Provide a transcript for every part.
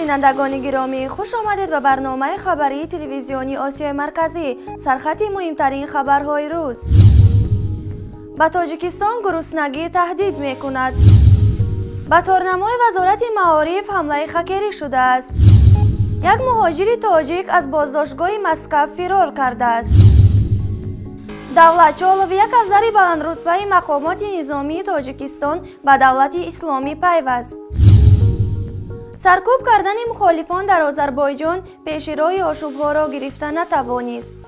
بینندگان گرامی، خوش آمدید به برنامه خبری تلویزیونی آسیای مرکزی. سرخط مهمترین خبرهای روز. به تاجیکستان گرسنگی تهدید می کند. به تارنمای وزارت معارف حمله خکری شده است. یک مهاجر تاجیک از بازداشتگاه مسکو فرار کرده است. دولت چالوی یک افسر بلندرتبه مقامات نظامی تاجیکستان به دولت اسلامی پیوست. سرکوب کردن مخالفان در آذربایجان پیشروی آشوب‌ها را گرفته نتوانست.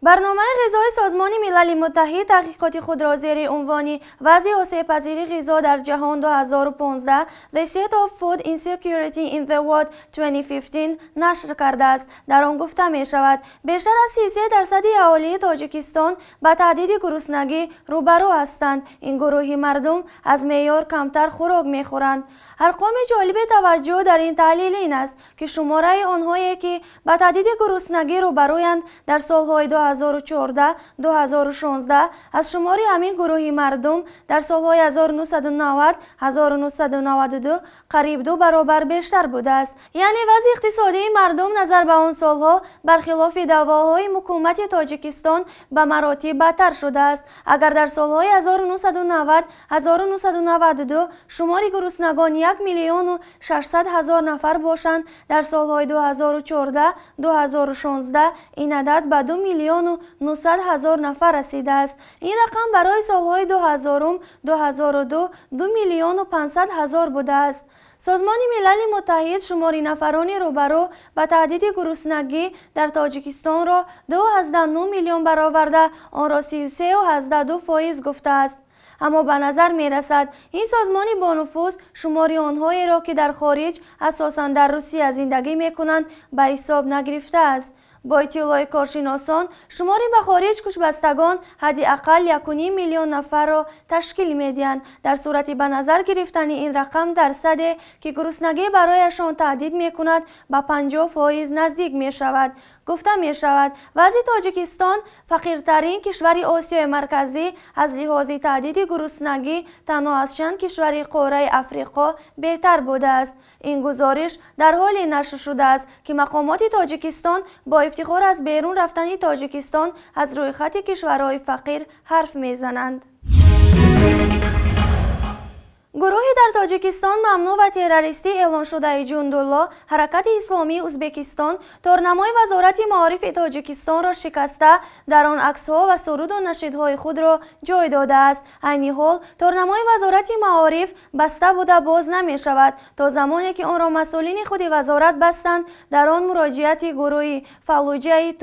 برنامه غذای سازمان ملل متحد تحقیقات خود را زیر عنوان وضع آسیب‌پذیری غذا در جهان 2015 The State of Food Insecurity in the World 2015 نشر کرده است. در آن گفته می شود بیشتر از 33% اهالی تاجیکستان به تهدید گرسنگی روبرو هستند. این گروه مردم از معیار کمتر خوراک می خورند. ارقام جالب توجه در این تحلیل این است که شماره آنهایی که به تهدید گرسنگی روبرویند در سالهای 2014 2016 از شماری همین گروه مردم در سالهای 1990 1992 قریب 2 برابر بیشتر بوده است. یعنی وضع اقتصادی مردم نظر به آن سالها برخلاف دعواهای حکومت تاجیکستان به مراتب بدتر شده است. اگر در سالهای 1990 1992 شمار گرسنگان 1,600,000 نفر باشند، در سالهای 2014 2016 این عدد به 2,900,000 نفر رسیده است. این رقم برای سالهای 2000 2002 2,500,000 بوده است. سازمان ملل متحد شمار نفران روبرو به تهدید گرسنگی در تاجیکستان را 2.9 میلیون برآورده آن را 33.2% گفته است. اما به نظر می رسد این سازمان با نفوذ شماری آنهایی را که در خارج اساساً در روسیه زندگی می کنند به حساب نگرفته است. با اطلاع کارشناسان شماری به خارج کوچ‌بستگان حداقل 1.5 میلیون نفر را تشکیل می‌دهند. در صورت به نظر گرفتن این رقم درصدی که گرسنگی برایشان تهدید می‌کند به 50% نزدیک می‌شود. گفته می‌شود وضع تاجیکستان فقیرترین کشور آسیای مرکزی از لحاظ تهدید گرسنگی تنها از چند کشور قاره افریقا بهتر بوده است. این گزارش در حالی نشر شده است که مقامات تاجیکستان با افتخار از بیرون رفتن تاجیکستان از روی خط کشورهای فقیر حرف میزنند. گروهی در تاجیکستان ممنوع و تروریستی اعلان شده جندالله حرکت اسلامی ازبکستان تارنمای وزارت معارف تاجیکستان را شکسته در آن عکس‌ها و سرود و نشیدهای خود را جای داده است. عین حال تارنمای وزارت معارف بسته بوده باز نمی شود تا زمانی که آن را مسئولین خود وزارت بستند. در آن مراجعت گروهی فالوجه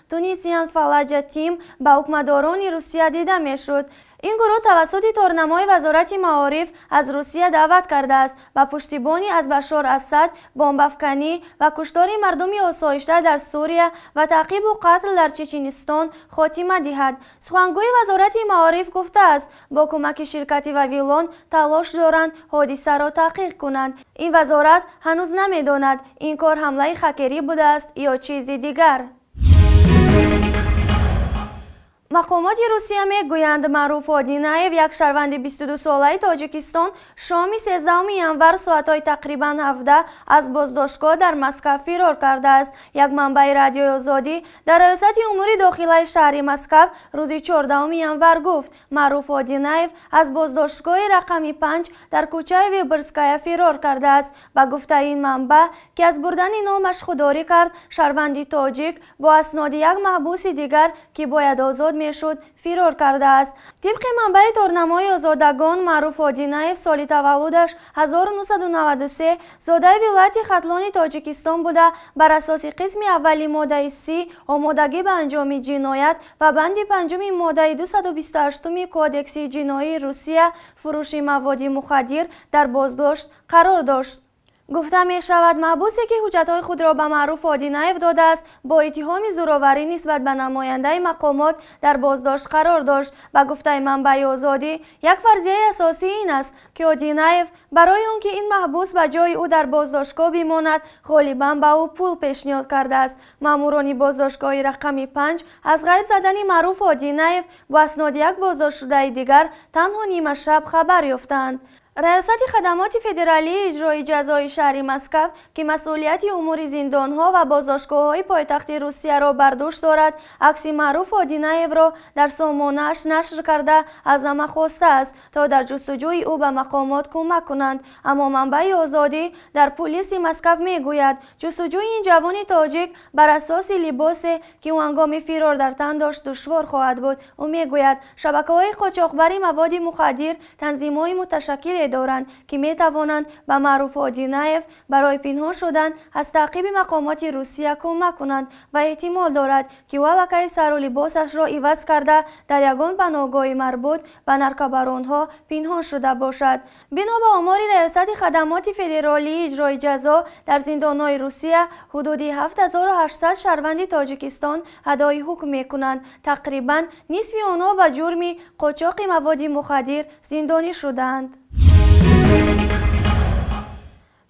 تونیسیان فالجه تیم به حکمداران روسیه دیده می شد. این گروه توسط تارنمای وزارت معارف از روسیه دعوت کرده است و پشتیبانی از بشار اسد، بمب‌افکنی و کشتار مردم آسایشته در سوریه و تعقیب و قتل در چچنستان خاتمه دهد. سخنگوی وزارت معارف گفته است با کمک شرکت و ویلون تلاش دارند حادثه را تحقیق کنند. این وزارت هنوز نمیداند این کار حمله خکری بوده است یا چیزی دیگر. مقامات روسیه میگویند معروف آدینایف یک شهروند 22 ساله تاجیکستان شام 13 ژانویه ساعت‌های تقریباً 17 از بازداشتگاه در مسکو فرار کرده است. یک منبع رادیوی آزادی در ریاست امور داخلی شهر مسکو روز 14 ژانویه گفت معروف آدینایف از بازداشتگاه رقم 5 در کوچه ویبرسکایا فرار کرده است. با گفته این منبع که از بردن نامش خودداری کرد، شهروند تاجیک با اسناد یک محبوس دیگر که باید آزاد میشد فرار کرده است. طبق منبع تارنمای آزادگان معروف آدینایف سال تولدش 1993 زاده ولایت ختلان تاجیکستان بوده. بر اساس قسم اولی ماده 30 آمادگی به انجام جنایت و بند پنجم ماده 228 کودکس جنایی روسیه فروش مواد مخدر در بازداشت قرار داشت. گفته می شود محبوسی که حجتهای خود را به معروف آدینایف داده است با اتهام زورآوری نسبت به نماینده مقامات در بازداشت قرار داشت. و گفته منبع آزادی یک فرضیه اساسی این است که آدینایف برای آنکه این محبوس به جای او در بازداشتگاه بماند غالبا به او پول پیشنهاد کرده است. ماموران بازداشتگاه رقم 5 از غیب زدن معروف آدینایف با اسناد یک بازداشت شده دیگر تنها نیمه شب خبر یافتند. ریاست خدمات فدرالی اجرای جزای شهر مسکو که مسئولیت امور زندانها و بازداشتگاه‌های پایتخت روسیه را بر دوش دارد، عکس معروف آدینایف را در سامانه‌اش نشر کرده از همه خواسته است تا در جستجوی او به مقامات کمک کنند. اما منبع آزادی در پلیس مسکو میگوید جستجوی این جوان تاجیک بر اساس لباسی که او هنگام فرار در تن داشت دشوار خواهد بود. او میگوید شبکه‌های قاچاقبری مواد مخدر تنظیم‌های متشکل دارند که می توانند به معروف آدینایف برای پنهان شدن از تعقیب مقامات روسیه کمک کنند و احتمال دارد که ولکه سر و لباسش را عوض کرده در یگان پناهگاه مربوط به نرکوبرانها پنهان شده باشد. بنا به آمار ریاست خدمات فدرالی اجرای جزا در زندانهای روسیه حدود 7800 شهروند تاجیکستان ادای حکم می کنند. تقریبا نصف آنها به جرم قاچاق مواد مخدر زندانی شدند.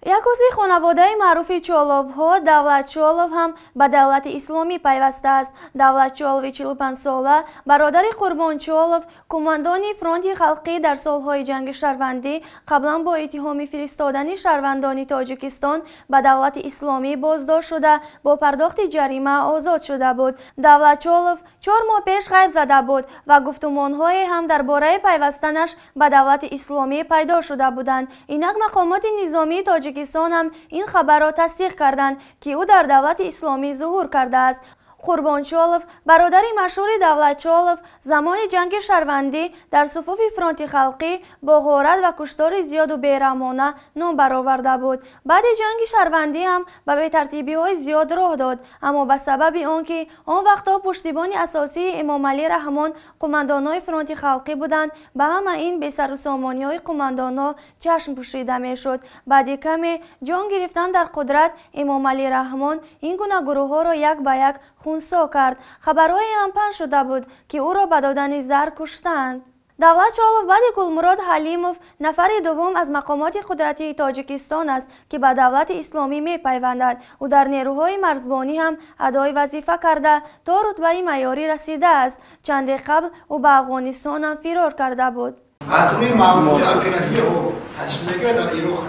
یک عضو خانواده معروف چالوف ها دولت چالوف هم به دولت اسلامی پیوسته است. دولت چالوف 45 ساله برادر قربان چالوف کماندان فرانت خلقی در سالهای جنگ شهروندی قبلا با اتهام فرستادن شهروندان تاجیکستان به دولت اسلامی بازداشت شده با پرداخت جریمه آزاد شده بود. دولت چالوف 4 ماه پیش غیب زده بود و گفتمان‌های هم درباره پیوستنش به دولت اسلامی پیدا شده بودند. اینک مقامات نظامی تاجیکستان هم این خبر را تصدیق کردند که او در دولت اسلامی ظهور کرده است. قربان چالوف برادر مشهور دولت چالوف زمان جنگ شهروندی در صفوف فرانت خلقی با غارت و کشتار زیاد و بیرحمانه نام برآورده بود. بعد جنگ شهروندی هم به بی‌ترتیبی‌های زیاد راه داد، اما به سبب آنکه آن وقتا پشتیبان اساسی امام علی رحمان قماندان‌های فرانت خلقی بودند، به همه این بی‌سر و سامانی‌های قماندان‌ها چشم پوشیده می‌شد. بعد کمی جان گرفتن در قدرت امام علی رحمان این گونه گروه‌ها را یک به یک خونسا کرد. خبرهای هم پخش شده بود که او را به دادن زر کشتند. دولت چالوف بعد گلمراد حلیموف نفر دوم از مقامات قدرتی تاجیکستان است که به دولت اسلامی می پیوندد. او در نیروهای مرزبانی هم ادای وظیفه کرده تا رتبه معیاری رسیده است. چند قبل او به افغانستان هم فرار کرده بود. از روی معلومات اپراتیوی او تجزیه در ایراق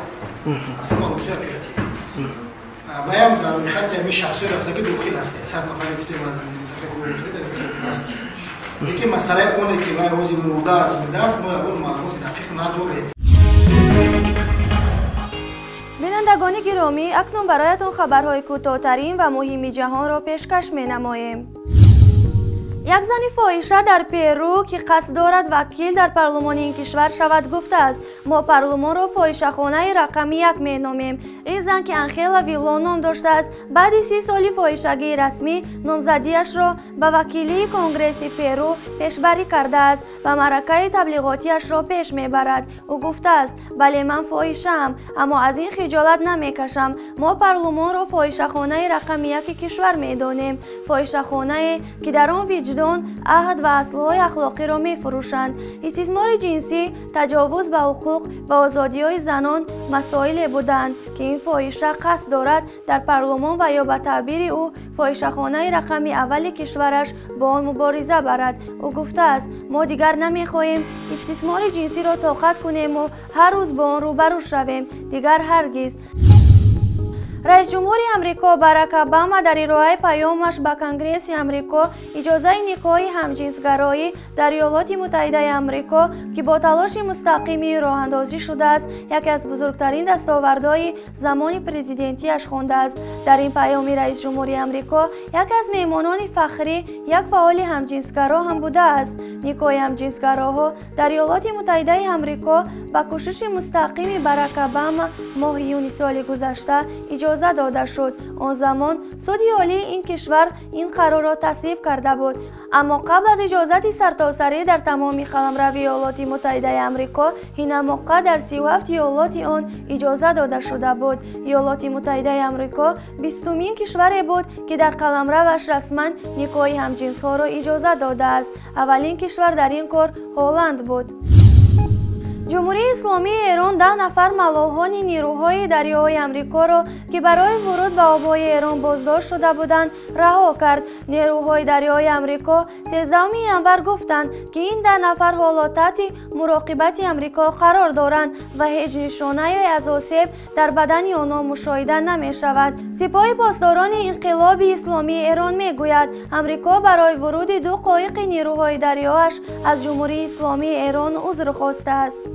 از معلومات اپراتیوی باید در اون خط یمی شخصی رفته که داخل هسته سر نفر گفته از منطقه گفته هست. یکی مسئله اونه که باید وزی مرده از میده است ما اون معلومات دقیق نداریم. بینندگان گرامی، اکنون برایتان خبرهای کوتاه‌ترین و مهم جهان را پیشکش می‌نماییم. یک زن فاحشه در پیرو که قصد دارد وکیل در پارلمان این کشور شود گفته است ما پارلمان را فاحشه‌خانه رقم 1 می‌نامیم. این زن که انخیلا ویلون نام داشته است بعد 30 سالی فاحشگی رسمی نامزدیش را به وکیلی کنگره پیرو پیشبری کرده است و معرکه تبلیغاتیش را پیش میبرد. او گفته است بله من فاحشه‌ام اما از این خجالت نمیکشم. ما پارلمان را فاحشه‌خانه رقم 1 کشور میدانیم. فاحشه‌خانه که در آن عهد و اصلهای اخلاقی را می فروشند. استثمار جنسی، تجاوز به حقوق و آزادی‌های زنان مسائل بودند که این فاحشه قصد دارد در پارلمان و یا به تعبیر او فاحشه‌خانه رقم اول کشورش با آن مبارزه برد. او گفته است ما دیگر نمی‌خواهیم استثمار جنسی را طاقت کنیم و هر روز با آن روبرو شویم. دیگر هرگز. رئیس جمهور امریکا باراک اوباما در ارائه پیامش به کنگره امریکا اجازه نکاح همجنسگرایی در ایالات متحده امریکا که با تلاش مستقیمی راه اندازی شده است یکی از بزرگترین دستاوردهای زمان پرزیدنتیش خوانده است. در این پیام رئیس جمهور امریکا یکی از میهمانان فخری یک فعال همجنسگرا هم بوده است. نکاح همجنسگراها در ایالات متحده امریکا با کوشش مستقیم باراک اوباما ماه یونی سال گذشته اجازه داده شد. آن زمان سود عالی این کشور این قرار را تصویب کرده بود، اما قبل از اجازت سرتاسری در تمام قلمرو ایالات متحده آمریکا این موقع در 37 ایالات آن اجازه داده شده بود. ایالات متحده آمریکا 20مین کشور بود که در قلمروش رسما نکاح همجنس ها را اجازه داده است. اولین کشور در این کار هلند بود. جمهوری اسلامی ایران 10 نفر ملاحان نیروهای دریایی آمریکا را که برای ورود به آبهای ایران بازداشت شده بودند رها کرد. نیروهای دریایی آمریکا 13 ژانویه گفتند که این 10 نفر حالا تحت مراقبت آمریکا قرار دارند و هیچ نشانه از آسیب در بدن آنها مشاهده نمی شود. سپاه پاسداران انقلاب اسلامی ایران می گوید آمریکا برای ورود 2 قایق نیروهای دریایش از جمهوری اسلامی ایران عذر خواسته است.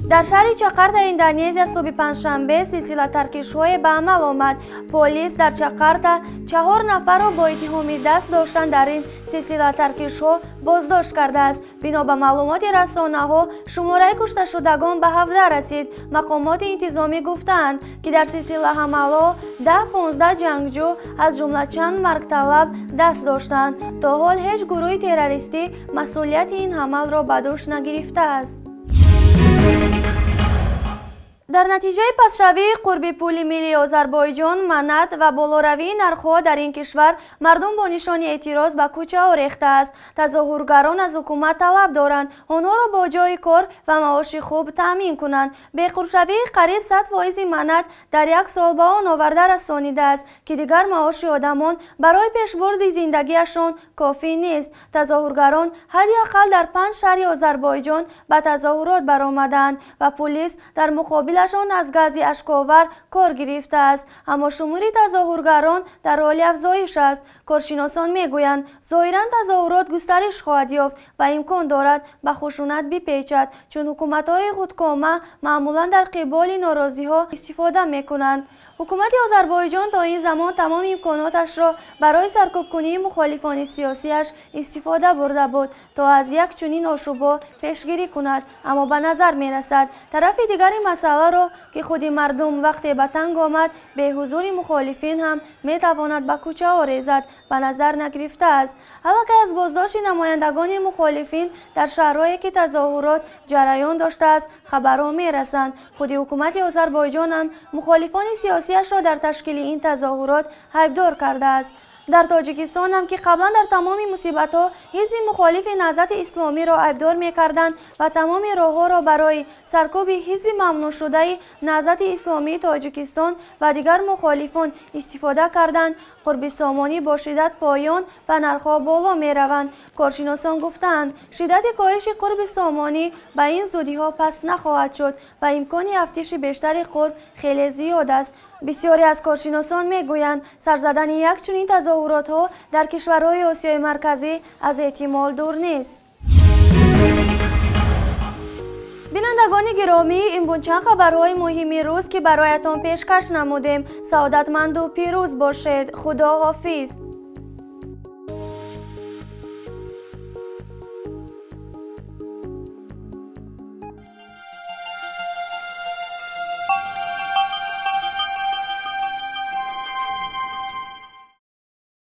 در شهر جاکارتا اندونزیا صبح پنجشنبه سلسله ترکش‌های به عمل آمد. پلیس در جاکارتا 4 نفر را با اتهام دست داشتن در این سلسله ترکش‌ها بازداشت کرده است. بنا به معلومات رسانه‌ها شماره کشته شدگان به 17 رسید. مقامات انتظامی گفتند که در سلسله حملات 10-15 جنگجو از جمله چند مرگ طلب دست داشتند. تا حال هیچ گروه تروریستی مسئولیت این حمل را به دوش نگرفته است. در نتیجه پسشوی قرب پول ملی آذربایجان منعت و بالاروی نرخ‌ها در این کشور مردم با نشانی اعتراض به کوچه ها ریخته است. تظاهرگران از حکومت طلب دارند آنها را با جای کار و معاش خوب تامین کنند. به قرشوی قریب 100% منعت در یک سال به آن آورده رسانیده است که دیگر معاش آدمان برای پیشبرد زندگیشان کافی نیست. تظاهرگران حداقل در 5 شهر آذربایجان به تظاهرات برآمدند و پلیس در مقابل از گاز اشک‌آور کار گرفته است، اما شمار تظاهرگران در حال افزایش است. کارشناسان میگویند ظاهراً تظاهرات گسترش خواهد یافت و امکان دارد به خشونت بپیچد، چون حکومت‌های خودکامه معمولاً در قبال ناراضی‌ها استفاده می‌کنند. حکومت آذربایجان تا این زمان تمام امکاناتش را برای سرکوب کنی مخالفان سیاسیش استفاده برده بود تا از یک چنین آشوب‌ها پیشگیری کند، اما به نظر می‌رسد طرف دیگر مسئله را که خود مردم وقتی به تنگ آمد به حضور مخالفین هم می‌تواند به کوچه ها ریزد به نظر نگرفته است. حالا از بازداشت نمایندگان مخالفین در شهرهایی که تظاهرات جریان داشته است خبرها می‌رسند. خود حکومت آذربایجان هم مخالفان سیاسیش را در تشکیل این تظاهرات حیف‌دار کرده است. در تاجیکستان هم که قبلا در تمام مصیبت‌ها حزب مخالف نهضت اسلامی را عیبدار می‌کردند و تمام راه‌ها را برای سرکوب حزب ممنوع شده نهضت اسلامی تاجیکستان و دیگر مخالفان استفاده کردند، قرب سامانی با شدت پایان و نرخ‌ها بالا می‌روند. کارشناسان گفتند شدت کاهش قرب سامانی به این زودی‌ها پس نخواهد شد و امکان افزایش بیشتر قرب خیلی زیاد است. بسیاری از کارشناسان میگویند سر زدن یک چنین تظاهرات‌ها در کشورهای آسیای مرکزی از احتمال دور نیست. بینندگان گرامی، این بود چند خبرهای مهم روز که برایتان پیشکش نمودیم. سعادتمند و پیروز باشید. خدا حافظ.